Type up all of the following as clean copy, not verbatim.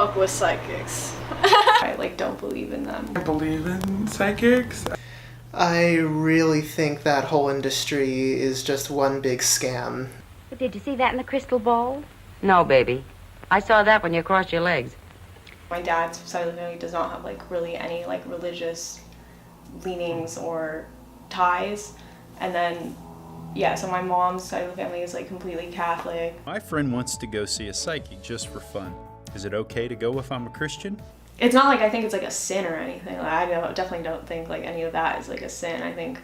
fuck with psychics. I don't believe in them. I believe in psychics. I really think that whole industry is just one big scam. But did you see that in the crystal ball? No, baby. I saw that when you crossed your legs. My dad's side of the family does not have really any religious leanings or ties. And then so my mom's side of the family is completely Catholic. My friend wants to go see a psychic just for fun. Is it okay to go if I'm a Christian? It's not I think it's a sin or anything. Definitely don't think any of that is a sin. I think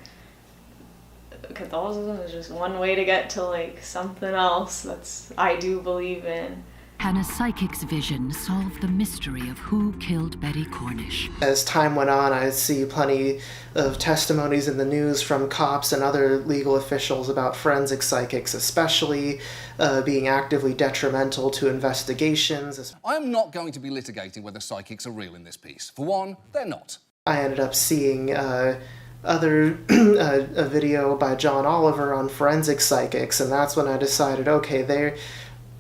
Catholicism is just one way to get to something else I do believe in. Can a psychic's vision solve the mystery of who killed Betty Cornish? As time went on, I see plenty of testimonies in the news from cops and other legal officials about forensic psychics, especially being actively detrimental to investigations. I'm not going to be litigating whether psychics are real in this piece. For one, they're not. I ended up seeing a video by John Oliver on forensic psychics, and that's when I decided, okay,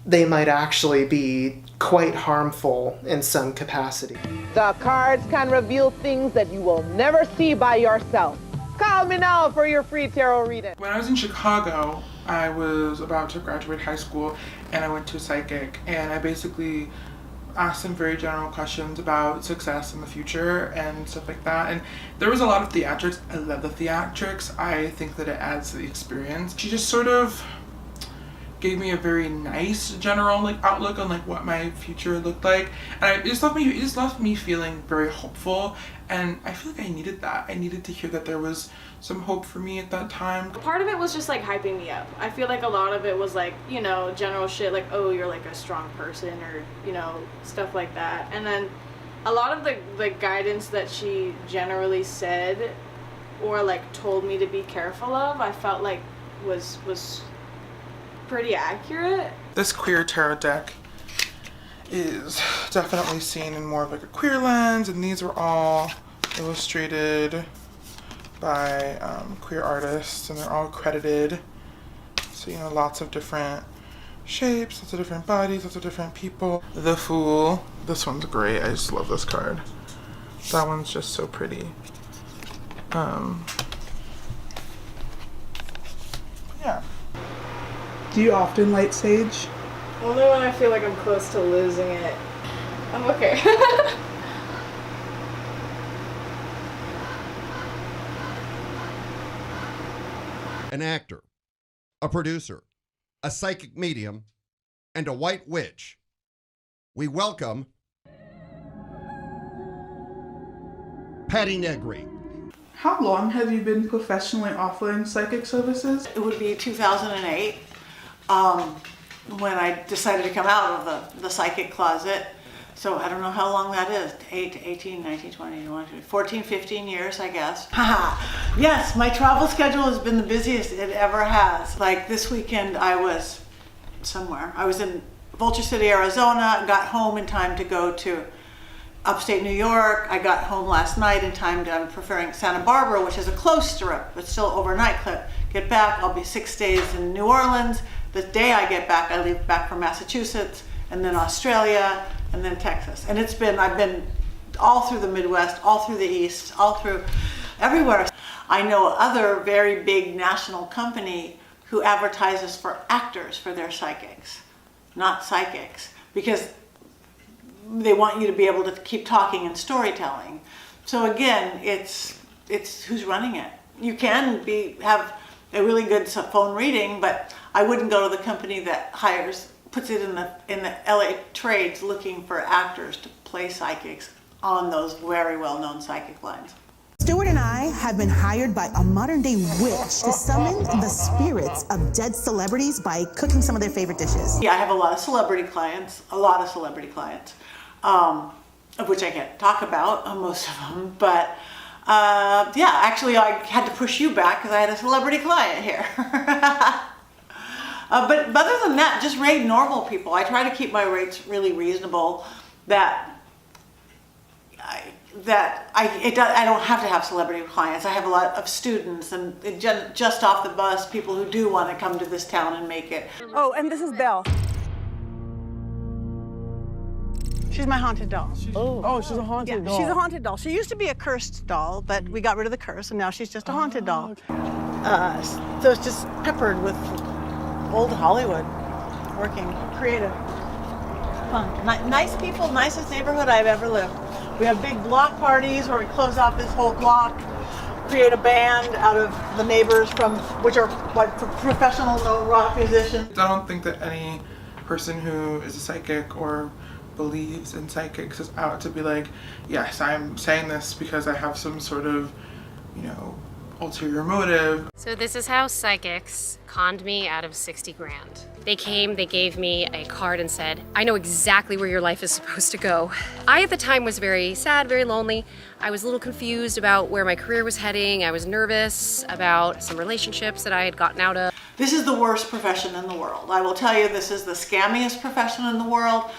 they might actually be quite harmful in some capacity. The cards can reveal things that you will never see by yourself. Call me now for your free tarot reading. When I was in Chicago, I was about to graduate high school and I went to a psychic, and I basically asked some very general questions about success in the future and stuff like that. And there was a lot of theatrics. I love the theatrics. I think that it adds to the experience. She just sort of gave me a very nice general outlook on what my future looked like, and it just left me feeling very hopeful, and I feel I needed that. I needed to hear that there was some hope for me at that time. Part of it was just hyping me up. I feel a lot of it was general shit oh, you're a strong person, or stuff like that. And then a lot of the guidance that she generally said or told me to be careful of, I felt was pretty accurate. This queer tarot deck is definitely seen in more of a queer lens, and these were all illustrated by queer artists, and they're all credited. So lots of different shapes, lots of different bodies, lots of different people. The Fool, this one's great. I just love this card. That one's just so pretty. Yeah. Do you often light sage? Only when I feel I'm close to losing it. I'm okay. An actor, a producer, a psychic medium, and a white witch. We welcome Patti Negri. How long have you been professionally offering psychic services? It would be 2008. When I decided to come out of the psychic closet. So I don't know how long that is, 8, 18, 19, 20, 21, 14, 15 years, I guess. Yes, my travel schedule has been the busiest it ever has. This weekend I was somewhere. I was in Vulture City, Arizona, got home in time to go to upstate New York. I got home last night in time I'm preferring Santa Barbara, which is a close strip, but still overnight clip. Get back, I'll be 6 days in New Orleans. The day I get back, I leave back for Massachusetts, and then Australia, and then Texas. And I've been all through the Midwest, all through the East, all through everywhere. I know other very big national company who advertises for actors for their psychics, not psychics, because they want you to be able to keep talking and storytelling. So again, it's who's running it. You can have a really good phone reading, but I wouldn't go to the company that puts it in the LA trades looking for actors to play psychics on those very well-known psychic lines. Stuart and I have been hired by a modern-day witch to summon the spirits of dead celebrities by cooking some of their favorite dishes. Yeah, I have a lot of celebrity clients, of which I can't talk about, most of them, but actually I had to push you back because I had a celebrity client here. But other than that, just rate normal people. I try to keep my rates really reasonable, that I don't have to have celebrity clients. I have a lot of students and just off the bus, people who do want to come to this town and make it. Oh, and this is Belle. She's my haunted doll. Oh, she's a haunted doll. She's a haunted doll. She used to be a cursed doll, but we got rid of the curse, and now she's just a haunted doll. So it's just peppered with old Hollywood, working, creative, fun. Nice people, nicest neighborhood I've ever lived. We have big block parties where we close off this whole block, create a band out of the neighbors which are professional rock musicians. I don't think that any person who is a psychic or believes in psychics is out to be like, yes, I'm saying this because I have some sort of, ulterior motive. So this is how psychics conned me out of 60 grand. They came, they gave me a card and said, I know exactly where your life is supposed to go. I, at the time, was very sad, very lonely. I was a little confused about where my career was heading. I was nervous about some relationships that I had gotten out of. This is the worst profession in the world. I will tell you, this is the scammiest profession in the world.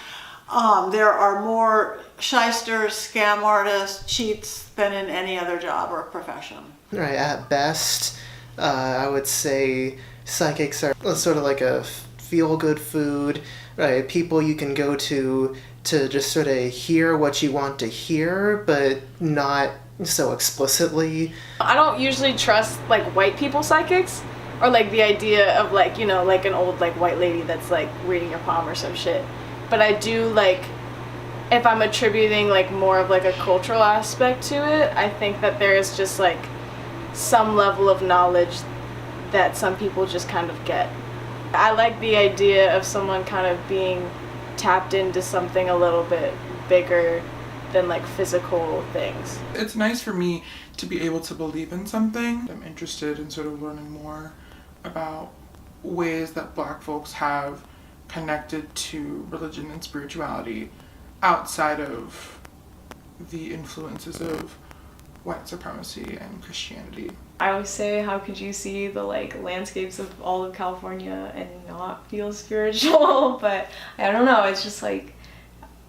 There are more shysters, scam artists, cheats than in any other job or profession. Right, at best, I would say psychics are sort of like a feel-good food, right? People you can go to just sort of hear what you want to hear, but not so explicitly. I don't usually trust like white people psychics, or like the idea of like, like an old like white lady that's like reading your palm or some shit. But I do like, if I'm attributing like more of like a cultural aspect to it, I think that there is just like some level of knowledge that some people just kind of get. I like the idea of someone kind of being tapped into something a little bit bigger than like physical things. It's nice for me to be able to believe in something. I'm interested in sort of learning more about ways that Black folks have connected to religion and spirituality outside of the influences of white supremacy and Christianity. I always say, how could you see the like landscapes of all of California and not feel spiritual? But I don't know, it's just I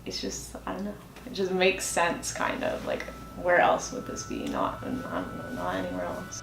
don't know, it just makes sense kind of, like where else would this be? Not anywhere else.